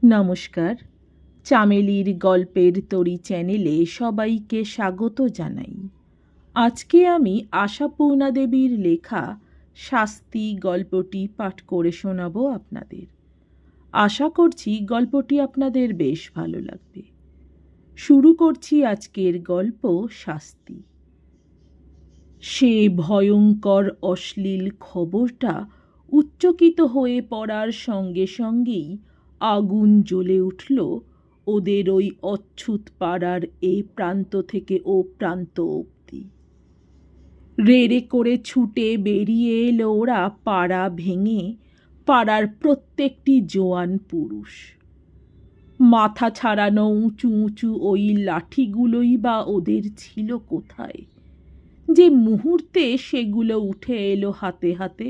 নমস্কার। চামেলির গল্পের তরী চ্যানেলে সবাইকে স্বাগত জানাই। আজকে আমি আশাপূর্ণা দেবীর লেখা শাস্তি গল্পটি পাঠ করে শোনাবো আপনাদের। আশা করছি গল্পটি আপনাদের বেশ ভালো লাগবে। শুরু করছি আজকের গল্প শাস্তি। সে ভয়ঙ্কর অশ্লীল খবরটা উচ্চকিত হয়ে পড়ার সঙ্গে সঙ্গেই আগুন জ্বলে উঠল ওদের ওই অচ্ছুত পাড়ার এ প্রান্ত থেকে ও প্রান্ত অবধি। রেড়ে করে ছুটে বেরিয়ে এলো ওরা পাড়া ভেঙে, পাড়ার প্রত্যেকটি জোয়ান পুরুষ। মাথা ছাড়ানো উঁচু উঁচু ওই লাঠিগুলোই বা ওদের ছিল কোথায়, যে মুহূর্তে সেগুলো উঠে এলো হাতে হাতে।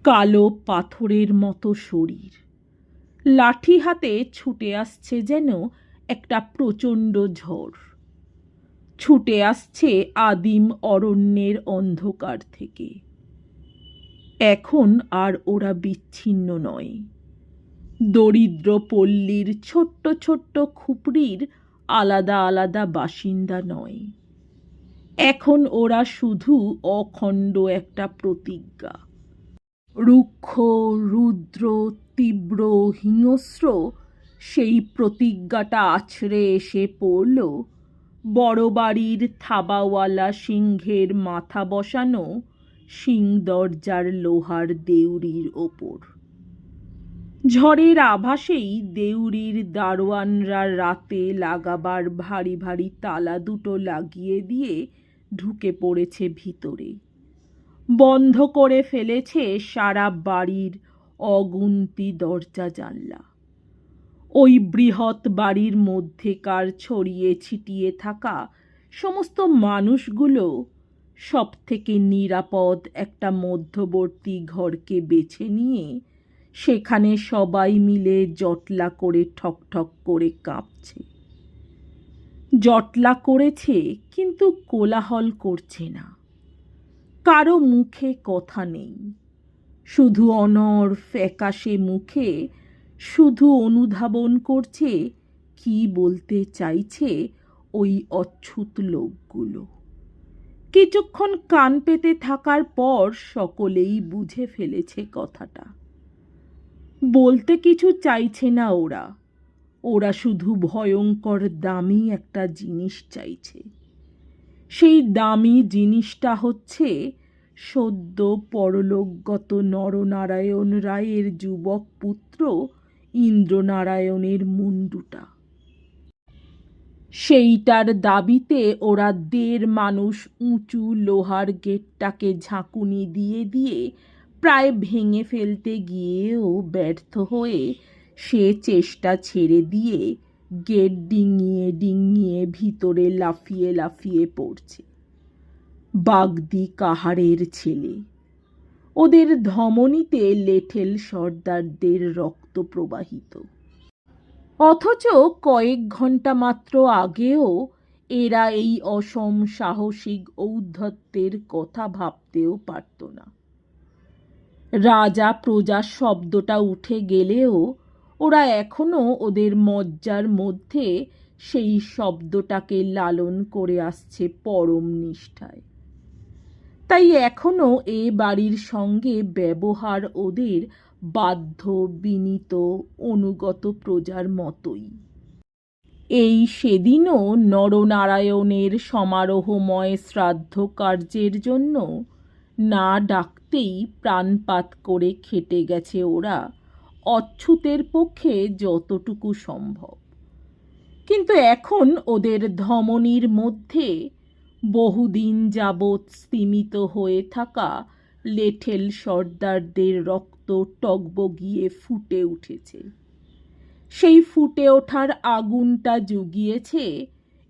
কালো পাথরের মতো শরীর, লাঠি হাতে ছুটে আসছে যেন একটা প্রচণ্ড ঝড়। ছুটে আসছে আদিম অরণ্যের অন্ধকার থেকে। এখন আর ওরা বিচ্ছিন্ন নয়, দরিদ্র পল্লীর ছোট্ট ছোট্ট খুপড়ির আলাদা আলাদা বাসিন্দা নয়। এখন ওরা শুধু অখণ্ড একটা প্রতিজ্ঞা। রুক্ষ, রুদ্র, তীব্র, হিংস্র সেই প্রতিজ্ঞাটা আছড়ে এসে পড়ল বড় বাড়ির থাবাওয়ালা সিংহের মাথা বসানো সিং দরজার লোহার দেউড়ির ওপর। ঝড়ের আভাসেই দেউড়ির দারোয়ানরা রাতে লাগাবার ভারী ভারী তালা দুটো লাগিয়ে দিয়ে ঢুকে পড়েছে ভিতরে। বন্ধ করে ফেলেছে সারা বাড়ির অগুন্তি দরজা জানলা। ওই বৃহৎ বাড়ির মধ্যেকার ছড়িয়ে ছিটিয়ে থাকা সমস্ত মানুষগুলো সব থেকে নিরাপদ একটা মধ্যবর্তী ঘরকে বেছে নিয়ে সেখানে সবাই মিলে জটলা করে ঠকঠক করে কাঁপছে। জটলা করেছে কিন্তু কোলাহল করছে না। কারো মুখে কথা নেই, শুধু অনড় ফ্যাকাশে মুখে শুধু অনুধাবন করছে কি বলতে চাইছে ওই অচ্ছুত লোকগুলো। কিছুক্ষণ কান পেতে থাকার পর সকলেই বুঝে ফেলেছে কথাটা। বলতে কিছু চাইছে না ওরা, ওরা শুধু ভয়ঙ্কর দামি একটা জিনিস চাইছে। সেই দামি জিনিসটা হচ্ছে সদ্য পরলোকগত নরনারায়ণ রায়ের যুবক পুত্র ইন্দ্রনারায়ণের মুন্ডুটা। সেইটার দাবিতে ওরা ১.৫ মানুষ উঁচু লোহার গেটটাকে ঝাঁকুনি দিয়ে দিয়ে প্রায় ভেঙে ফেলতে গিয়েও ব্যর্থ হয়ে সে চেষ্টা ছেড়ে দিয়ে গেট ডিঙিয়ে ডিঙিয়ে ভিতরে লাফিয়ে লাফিয়ে পড়ছে। বাগদি কাহারের ছেলে, ওদের ধমনীতে লেঠেল সর্দারদের রক্ত প্রবাহিত। অথচ কয়েক ঘন্টা মাত্র আগেও এরা এই অসম সাহসিক ঔদ্ধত্যের কথা ভাবতেও পারত না। রাজা প্রজা শব্দটা উঠে গেলেও ওরা এখনো ওদের মজ্জার মধ্যে সেই শব্দটাকে লালন করে আসছে পরম নিষ্ঠায়। তাই এখনো এ বাড়ির সঙ্গে ব্যবহার ওদের বাধ্য, বিনীত, অনুগত প্রজার মতোই। এই সেদিনও নরনারায়ণের সমারোহময় শ্রাদ্ধ কার্যের জন্য না ডাকতেই প্রাণপাত করে খেটে গেছে ওরা অচ্ছুতের পক্ষে যতটুকু সম্ভব। কিন্তু এখন ওদের ধমনীর মধ্যে বহুদিন যাবৎ স্তিমিত হয়ে থাকা লেঠেল সর্দারদের রক্ত টগবগিয়ে ফুটে উঠেছে। সেই ফুটে ওঠার আগুনটা জুগিয়েছে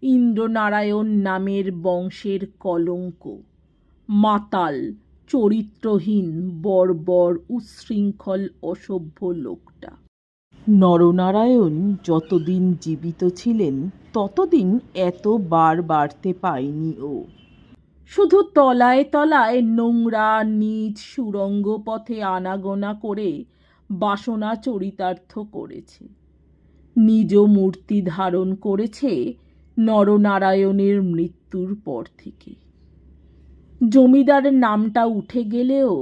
ইন্দ্রনারায়ণ নামের বংশের কলঙ্ক, মাতাল, চরিত্রহীন, বর্বর, উচ্ছৃঙ্খল, অসভ্য লোকটা। নরনারায়ণ যতদিন জীবিত ছিলেন ততদিন এত বার বাড়তে পায়নি ও। শুধু তলায় তলায় নোংরা নিজ সুরঙ্গ পথে আনাগোনা করে বাসনা চরিতার্থ করেছে, নিজ মূর্তি ধারণ করেছে নরনারায়ণের মৃত্যুর পর থেকে। জমিদারের নামটা উঠে গেলেও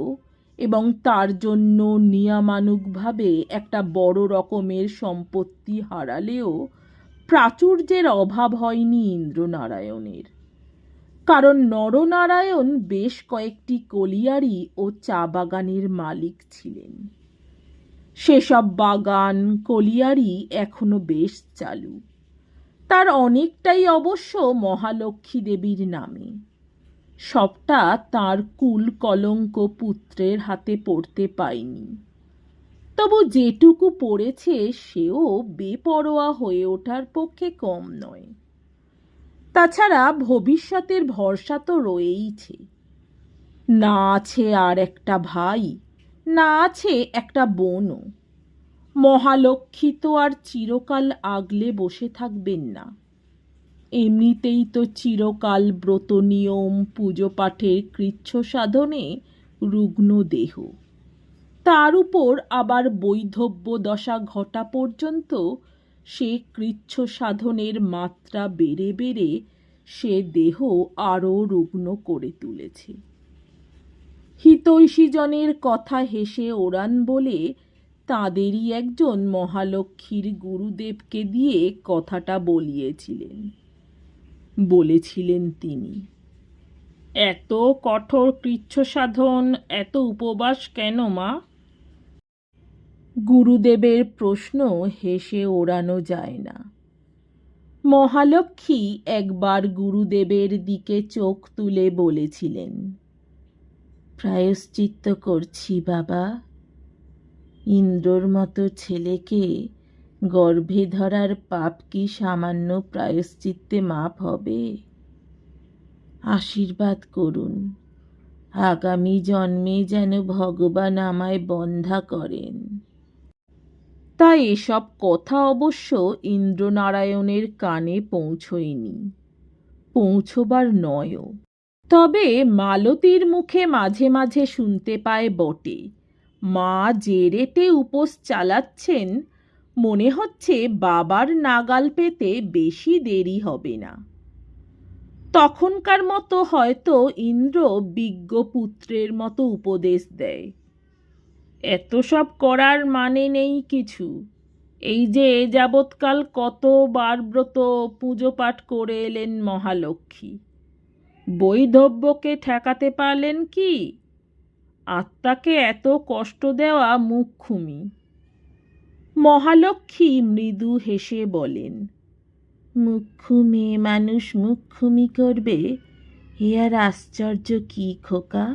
এবং তার জন্য নিয়ামানুগভাবে একটা বড় রকমের সম্পত্তি হারালেও প্রাচুর্যের অভাব হয়নি ইন্দ্রনারায়ণের। কারণ নরনারায়ণ বেশ কয়েকটি কলিয়ারি ও চা বাগানের মালিক ছিলেন। সেসব বাগান কলিয়ারি এখনো বেশ চালু। তার অনেকটাই অবশ্য মহালক্ষ্মী দেবীর নামে। সবটা তার কুল কলঙ্ক পুত্রের হাতে পড়তে পায়নি। তবু যেটুকু পড়েছে সেও বেপরোয়া হয়ে ওঠার পক্ষে কম নয়। তাছাড়া ভবিষ্যতের ভরসা তো রয়েইছে। না আছে আর একটা ভাই, না আছে একটা বোনও। মহালক্ষ্মী তো আর চিরকাল আগলে বসে থাকবেন না। এমনিতেই তো চিরকাল ব্রত নিয়ম পুজো পাঠের কৃচ্ছ সাধনে রুগ্ন দেহ। তার উপর আবার বৈধব্য দশা ঘটা পর্যন্ত সে কৃচ্ছ সাধনের মাত্রা বেড়ে বেড়ে সে দেহ আরও রুগ্ন করে তুলেছে। হিতৈষীজনের কথা হেসে ওড়ান বলে তাঁদেরই একজন মহালক্ষ্মীর গুরুদেবকে দিয়ে কথাটা বলিয়েছিলেন। বলেছিলেন তিনি, এত কঠোর কৃচ্ছ সাধন, এত উপবাস কেন মা? গুরুদেবের প্রশ্ন হেসে ওড়ানো যায় না। মহালক্ষ্মী একবার গুরুদেবের দিকে চোখ তুলে বলেছিলেন, প্রায়শ্চিত্ত করছি বাবা। ইন্দ্রর মতো ছেলেকে গর্ভে ধরার পাপ কি সামান্য প্রায়শ্চিত্তে মাপ হবে? আশীর্বাদ করুন, আগামী জন্মে যেন ভগবান আমায় বন্ধা করেন। তা এসব কথা অবশ্য ইন্দ্রনারায়ণের কানে পৌঁছয়নি, পৌঁছবার নয়ও। তবে মালতীর মুখে মাঝে মাঝে শুনতে পায় বটে, মা যে রেটে উপোস চালাচ্ছেন মনে হচ্ছে বাবার নাগাল পেতে বেশি দেরি হবে না। তখনকার মতো হয়তো ইন্দ্র বিজ্ঞ পুত্রের মতো উপদেশ দেয়, এত সব করার মানে নেই কিছু। এই যে এ যাবৎকাল কতবার ব্রত পুজো পাঠ করে এলেন মহালক্ষ্মী, বৈধব্যকে ঠেকাতে পারলেন কি? আত্মাকে এত কষ্ট দেওয়া মুখ্যুমি। মহালক্ষ্মী মৃদু হেসে বলেন, মুখ্যু মেয়ে মানুষ মুখ্যুমি করবে, এ আর আশ্চর্য কি খোকা?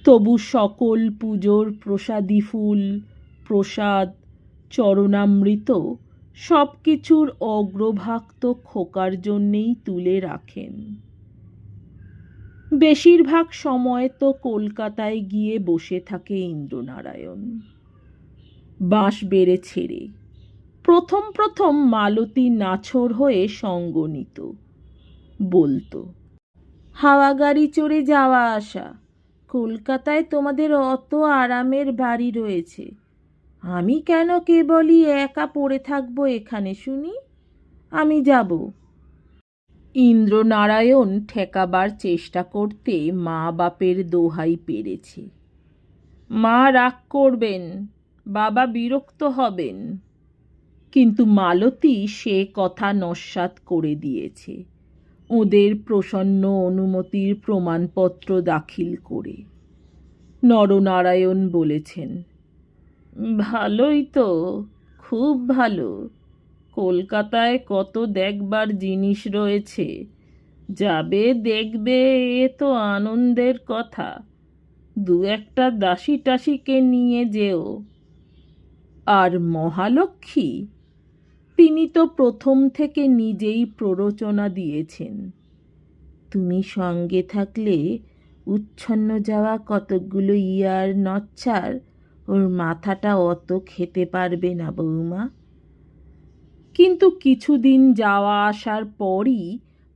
তবু সকল পুজোর প্রসাদী ফুল, প্রসাদ, চরণামৃত সব কিছুর অগ্রভাগ তো খোকার জন্যেই তুলে রাখেন। বেশিরভাগ সময় তো কলকাতায় গিয়ে বসে থাকে ইন্দ্রনারায়ণ বাঁশবেড়ে ছেড়ে। প্রথম প্রথম মালতী নাছোড় হয়ে সঙ্গ নিত, বলতো, হাওয়া গাড়ি চড়ে যাওয়া আসা, কলকাতায় তোমাদের অত আরামের বাড়ি রয়েছে, আমি কেন কেবলই একা পড়ে থাকবো এখানে শুনি? আমি যাব। ইন্দ্রনারায়ণ ঠেকাবার চেষ্টা করতে মা বাপের দোহাই পেরেছে। মা রাগ করবেন, বাবা বিরক্ত হবেন। কিন্তু মালতী সে কথা নস্যাৎ করে দিয়েছে ওদের প্রসন্ন অনুমতির প্রমাণপত্র দাখিল করে। নরনারায়ণ বলেছেন, ভালোই তো, খুব ভালো। কলকাতায় কত দেখবার জিনিস রয়েছে, যাবে দেখবে, এ তো আনন্দের কথা। দু একটা দাসী টাসিকে নিয়ে যেও। আর মহালক্ষ্মী, তিনি তো প্রথম থেকে নিজেই প্ররোচনা দিয়েছেন, তুমি সঙ্গে থাকলে উচ্ছন্ন যাওয়া কতকগুলো ইয়ার নচ্ছার ওর মাথাটা অত খেতে পারবে না বৌমা। কিন্তু কিছুদিন যাওয়া আসার পরই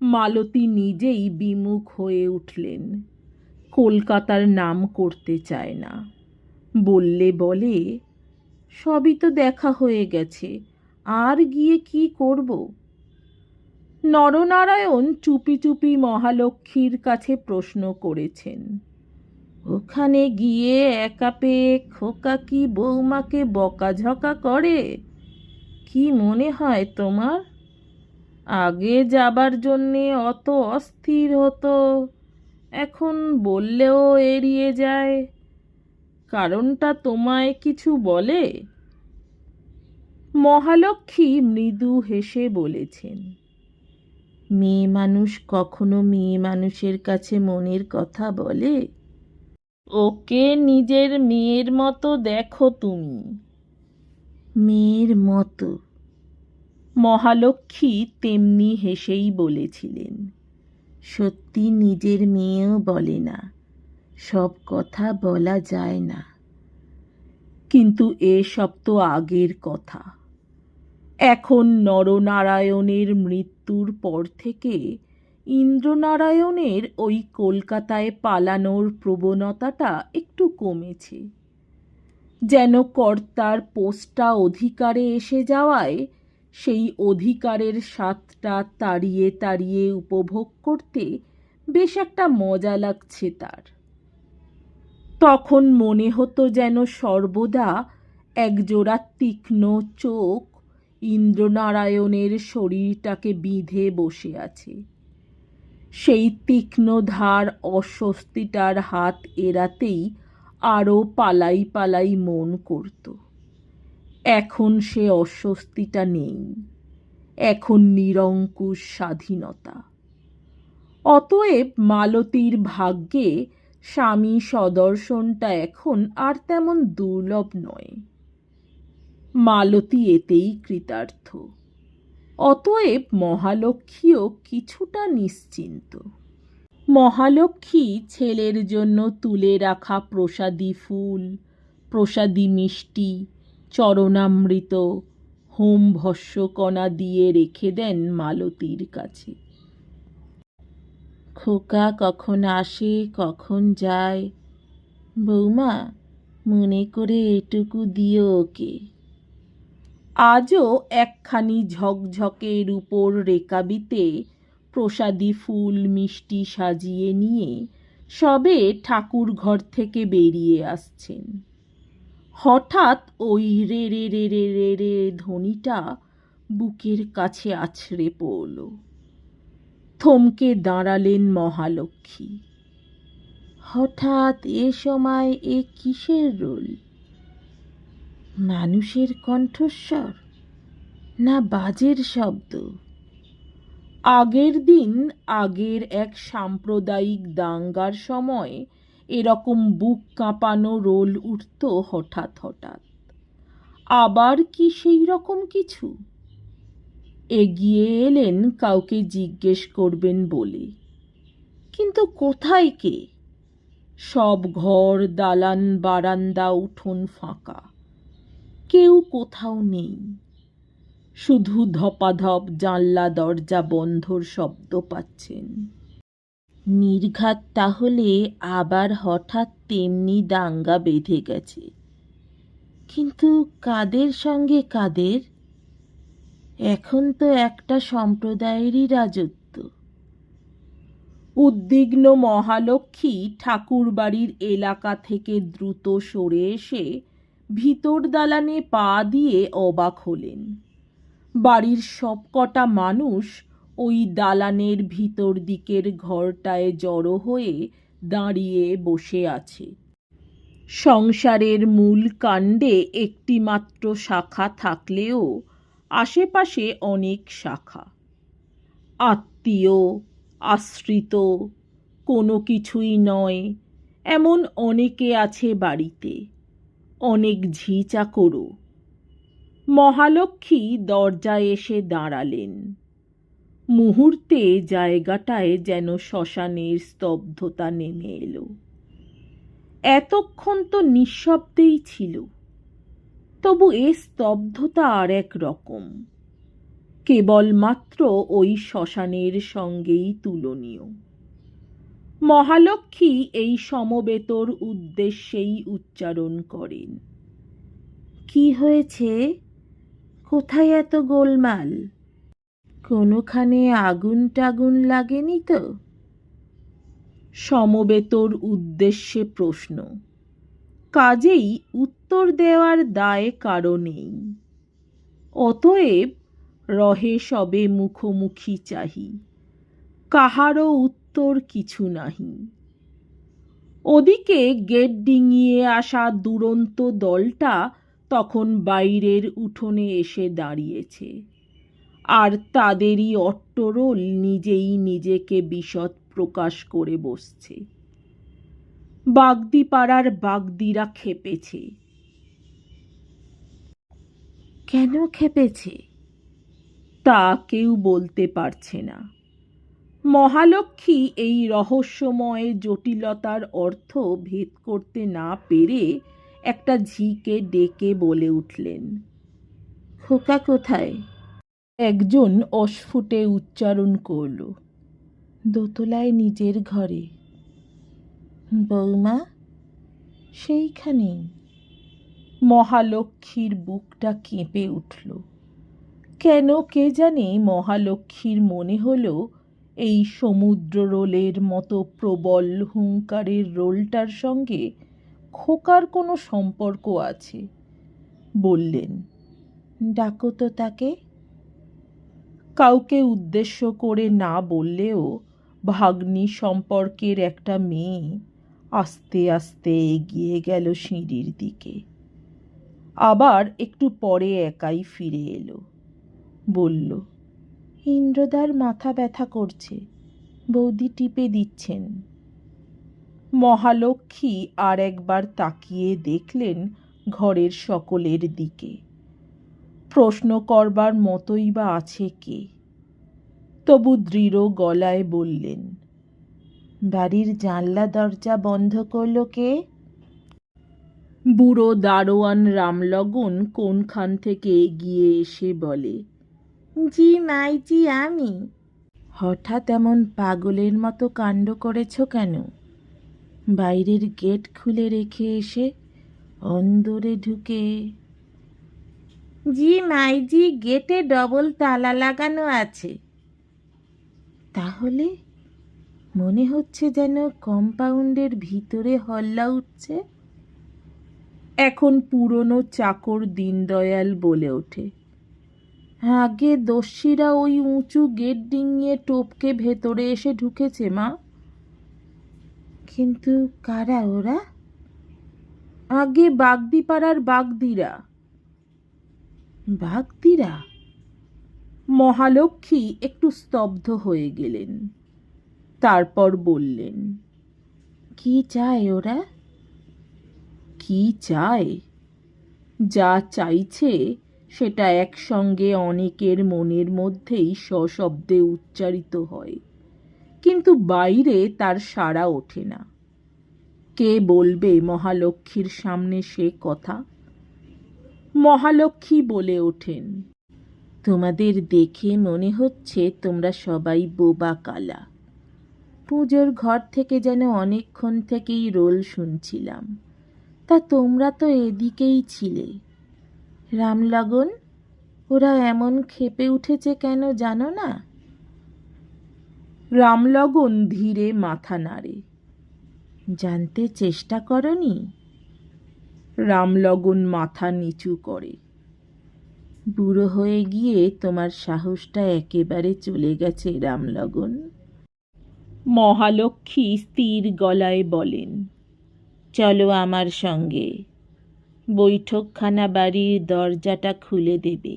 মালতী নিজেই বিমুখ হয়ে উঠলেন, কলকাতার নাম করতে চায় না। বললে বলে, সবই তো দেখা হয়ে গেছে, আর গিয়ে কি করব? নরনারায়ণ চুপি চুপি মহালক্ষ্মীর কাছে প্রশ্ন করেছেন, ওখানে গিয়ে একা পেয়ে খোকা কি বৌমাকে বকাঝকা করে? কি মনে হয় তোমার? আগে যাবার জন্যে অত অস্থির হতো, এখন বললেও এড়িয়ে যায়। কারণটা তোমায় কিছু বলে? মহালক্ষ্মী মৃদু হেসে বলেছেন, মেয়ে মানুষ কখনো মেয়ে মানুষের কাছে মনের কথা বলে? ওকে নিজের মেয়ের মতো দেখো তুমি। মেয়ের মতো? মহালক্ষ্মী তেমনি হেসেই বলেছিলেন, সত্যি নিজের মেয়েও বলে না, সব কথা বলা যায় না। কিন্তু এসব তো আগের কথা। এখন নরনারায়ণের মৃত্যুর পর থেকে ইন্দ্রনারায়ণের ওই কলকাতায় পালানোর প্রবণতাটা একটু কমেছে। যেন কর্তার পোস্টটা অধিকারে এসে যাওয়ায় সেই অধিকারের স্বাদটা তাড়িয়ে তাড়িয়ে উপভোগ করতে বেশ একটা মজা লাগছে তার। তখন মনে হতো যেন সর্বদা একজোড়া তীক্ষ্ণ চোখ ইন্দ্রনারায়ণের শরীরটাকে বিঁধে বসে আছে। সেই তীক্ষ্ণ ধার অস্বস্তিটার হাত এড়াতেই আরও পালাই পালাই মন করত। এখন সে অস্বস্তিটা নেই, এখন নিরঙ্কুশ স্বাধীনতা। অতএব মালতীর ভাগ্যে স্বামী সদর্শনটা এখন আর তেমন দুর্লভ নয়। মালতী এতেই কৃতার্থ। অতএব মহালক্ষ্মীও কিছুটা নিশ্চিন্ত। মহালক্ষ্মী ছেলের জন্য তুলে রাখা প্রসাদী ফুল, প্রসাদী মিষ্টি, চরণামৃত, হোম ভস্যকণা দিয়ে রেখে দেন মালতীর কাছে। খোকা কখন আসে কখন যায়, বৌমা মনে করে এটুকু দিও ওকে। আজও একখানি ঝকঝকে রূপোর রেকাবিতে প্রসাদী ফুল মিষ্টি সাজিয়ে নিয়ে সবে ঠাকুর ঘর থেকে বেরিয়ে আসছেন। হঠাৎ ওই রে রে রে রে রে রে ধ্বনিটা বুকের কাছে আছড়ে পড়ল। থমকে দাঁড়ালেন মহালক্ষ্মী। হঠাৎ এ সময় এ কিসের রোল? মানুষের কণ্ঠস্বর না বাজের শব্দ? আগের দিন আগের এক সাম্প্রদায়িক দাঙ্গার সময় এরকম বুক কাঁপানো রোল উঠত হঠাৎ হঠাৎ। আবার কি সেই রকম কিছু? এগিয়ে এলেন কাউকে জিজ্ঞেস করবেন বলে, কিন্তু কোথায় কে? সব ঘর দালান বারান্দা উঠোন ফাঁকা, কেউ কোথাও নেই। শুধু ধপাধপ জানলা দরজা বন্ধর শব্দ পাচ্ছেন। নির্ঘাত তাহলে আবার হঠাৎ তেমনি দাঙ্গা বেঁধে গেছে, কিন্তু কাদের সঙ্গে কাদের? এখন তো একটা সম্প্রদায়েরই রাজত্ব। উদ্বিগ্ন মহালক্ষ্মী ঠাকুর বাড়ির এলাকা থেকে দ্রুত সরে এসে ভিতর দালানে পা দিয়ে অবাক হলেন। বাড়ির সবকটা মানুষ ওই দালানের ভিতর দিকের ঘরটায় জড়ো হয়ে দাঁড়িয়ে বসে আছে। সংসারের মূল কাণ্ডে একটিমাত্র শাখা থাকলেও আশেপাশে অনেক শাখা। আত্মীয়, আশ্রিত, কোনো কিছুই নয় এমন অনেকে আছে বাড়িতে, অনেক ঝি চাকরও। মহালক্ষ্মী দরজায় এসে দাঁড়ালেন। মুহূর্তে জায়গাটায় যেন শ্মশানের স্তব্ধতা নেমে এলো। এতক্ষণ তো নিঃশব্দেই ছিল, তবু এ স্তব্ধতা আর এক রকম, কেবলমাত্র ওই শ্মশানের সঙ্গেই তুলনীয়। মহালক্ষ্মী এই সমবেতর উদ্দেশ্যেই উচ্চারণ করেন। কি হয়েছে? কোথায় এত গোলমাল? কোনোখানে আগুন টাগুন লাগেনি তো? সমবেতর উদ্দেশ্যে প্রশ্ন, কাজেই উত্তর দেওয়ার দায় কারো নেই। অতএব রহে সবে মুখোমুখি চাহি, কাহারও উত্তর কিছু নাহি। ওদিকে গেট ডিঙিয়ে আসা দুরন্ত দলটা তখন বাইরের উঠোনে এসে দাঁড়িয়েছে, আর তাদেরই অট্টরোল নিজেই নিজেকে বিশদ প্রকাশ করে বসছে। বাগদিপাড়ার বাগদিরা খেপেছে। কেন খেপেছে তা কেউ বলতে পারছে না। মহালক্ষ্মী এই রহস্যময় জটিলতার অর্থ ভেদ করতে না পেরে একটা ঝিকে ডেকে বলে উঠলেন, খোকা কোথায়? একজন অস্ফুটে উচ্চারণ করল, দোতলায় নিজের ঘরে। বৌমা? সেইখানেই। মহালক্ষ্মীর বুকটা কেঁপে উঠল। কেন কে জানে মহালক্ষ্মীর মনে হলো এই সমুদ্র রোলের মতো প্রবল হুঙ্কারের রোলটার সঙ্গে খোকার কোনো সম্পর্ক আছে। বললেন, ডাকো তো তাকে। কাউকে উদ্দেশ্য করে না বললেও ভাগ্নি সম্পর্কের একটা মেয়ে আস্তে আস্তে এগিয়ে গেল সিঁড়ির দিকে। আবার একটু পরে একাই ফিরে এলো। বলল, ইন্দ্রদার মাথা ব্যথা করছে, বৌদি টিপে দিচ্ছেন। মহালক্ষ্মী আর একবার তাকিয়ে দেখলেন ঘরের সকলের দিকে। প্রশ্ন করবার মতোই বা আছে কে? তবু দৃঢ় গলায় বললেন, বাড়ির জানলা দরজা বন্ধ করল কে? বুড়ো দারোয়ান রামলগন কোনখান থেকে এগিয়ে এসে বলে, জি মাইজি, আমি। হঠাৎ এমন পাগলের মতো কাণ্ড করেছ কেন? বাইরের গেট খুলে রেখে এসে অন্দরে ঢুকে। জি মাইজি, গেটে ডবল তালা লাগানো আছে। তাহলে মনে হচ্ছে যেন কম্পাউন্ডের ভিতরে হল্লা উঠছে। এখন পুরনো চাকর দীনদয়াল বলে ওঠে, আগে দস্যিরা ওই উঁচু গেট ডিঙিয়ে টপকে ভেতরে এসে ঢুকেছে মা। কিন্তু কারা ওরা? আগে বাগদিপাড়ার বাগদিরা। বাগদিরা? মহালক্ষ্মী একটু স্তব্ধ হয়ে গেলেন। তারপর বললেন, কি চায় ওরা? কি চায়? যা চাইছে সেটা একসঙ্গে অনেকের মনের মধ্যেই সশব্দে উচ্চারিত হয়, কিন্তু বাইরে তার সাড়া ওঠে না। কে বলবে মহালক্ষ্মীর সামনে সে কথা? মহালক্ষ্মী বলে ওঠেন, তোমাদের দেখে মনে হচ্ছে তোমরা সবাই বোবা কালা। পুজোর ঘর থেকে যেন অনেকক্ষণ থেকেই রোল শুনছিলাম। তা তোমরা তো এদিকেই ছিলে। রামলগন, ওরা এমন ক্ষেপে উঠেছে কেন জানো না? রামলগন ধীরে মাথা নাড়ে। জানতে চেষ্টা করনি? রামলগন মাথা নিচু করে। বুড়ো হয়ে গিয়ে তোমার সাহসটা একেবারে চলে গেছে রামলগন। মহালক্ষ্মী স্থির গলায় বলেন, চলো আমার সঙ্গে। বৈঠকখানা বাড়ির দরজাটা খুলে দেবে,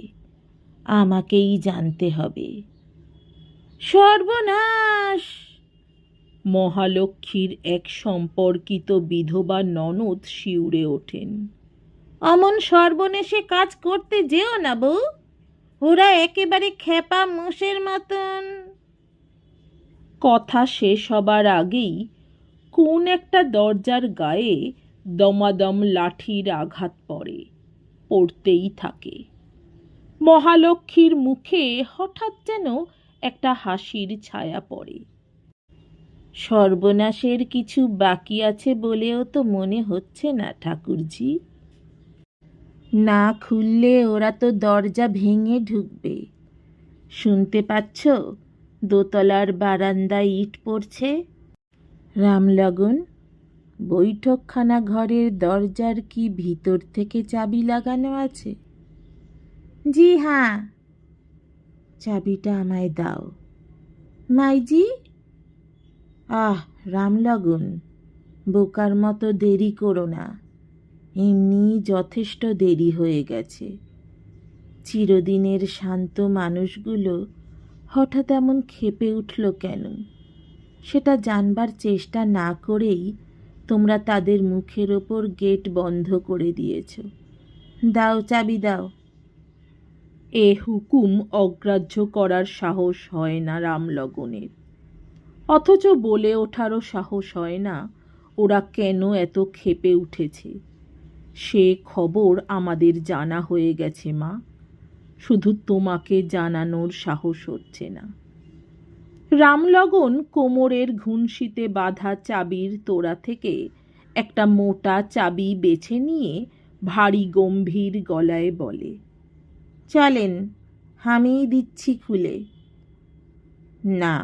আমাকেই জানতে হবে। সর্বনাশ! মহালক্ষ্মীর এক সম্পর্কিত বিধবা ননদ শিউরে ওঠেন। অমন সর্বনেশে কাজ করতে যেও না বউ, ওরা একেবারে খেপা মোষের মতন। কথা শেষ হবার আগেই কোন একটা দরজার গায়ে দমাদম লাঠির আঘাত পড়তেই থাকে। মহালক্ষ্মীর মুখে হঠাৎ যেন একটা হাসির ছায়া পড়ে। সর্বনাশের কিছু বাকি আছে বলেও তো মনে হচ্ছে না ঠাকুরজি। না খুললে ওরা তো দরজা ভেঙে ঢুকবে। শুনতে পাচ্ছ দোতলার বারান্দায় ইট পড়ছে? রামলগন, বৈঠকখানা ঘরের দরজার কি ভিতর থেকে চাবি লাগানো আছে? জি হ্যাঁ। চাবিটা আমায় দাও। মাইজি। আহ রামলগন, বোকার মতো দেরি করো না, এমনি যথেষ্ট দেরি হয়ে গেছে। চিরদিনের শান্ত মানুষগুলো হঠাৎ এমন ক্ষেপে উঠল কেন, সেটা জানবার চেষ্টা না করেই তোমরা তাদের মুখের ওপর গেট বন্ধ করে দিয়েছ। দাও চাবি দাও। এ হুকুম অগ্রাহ্য করার সাহস হয় না রামলগনের, অথচ বলে ওঠারও সাহস হয় না ওরা কেন এত ক্ষেপে উঠেছে। সে খবর আমাদের জানা হয়ে গেছে মা, শুধু তোমাকে জানানোর সাহস হচ্ছে না। রামলগন কোমরের ঘুনশিতে বাঁধা চাবির তোড়া থেকে একটা মোটা চাবি বেছে নিয়ে ভারী গম্ভীর গলায় বলে, চলেন, আমিই দিচ্ছি খুলে। না।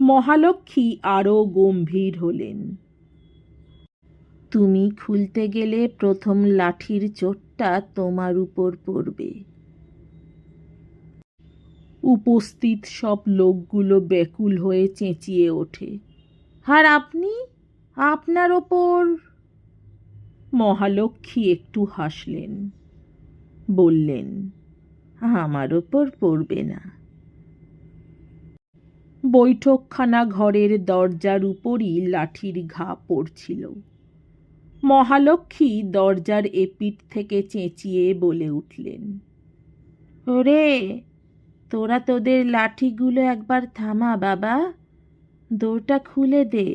মহালক্ষ্মী আরও গম্ভীর হলেন। তুমি খুলতে গেলে প্রথম লাঠির চোটটা তোমার উপর পড়বে। উপস্থিত সব লোকগুলো ব্যাকুল হয়ে চেঁচিয়ে ওঠে, আর আপনি, আপনার ওপর? মহালক্ষ্মী একটু হাসলেন, বললেন, আমার ওপর পড়বে না। বৈঠকখানা ঘরের দরজার উপরই লাঠির ঘা পড়ছিল। মহালক্ষ্মী দরজার এপিঠ থেকে চেঁচিয়ে বলে উঠলেন, ওরে, তোরা তোদের লাঠিগুলো একবার থামা বাবা, দোরটা খুলে দে।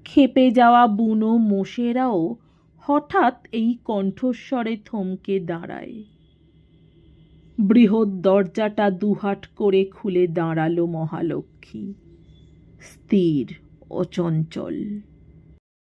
ক্ষেপে যাওয়া বুনো মোষেরাও হঠাৎ এই কণ্ঠস্বরে থমকে দাঁড়ায়। বৃহৎ দরজাটা দুহাট করে খুলে দাঁড়ালো মহালক্ষ্মী, স্থির, অচঞ্চল।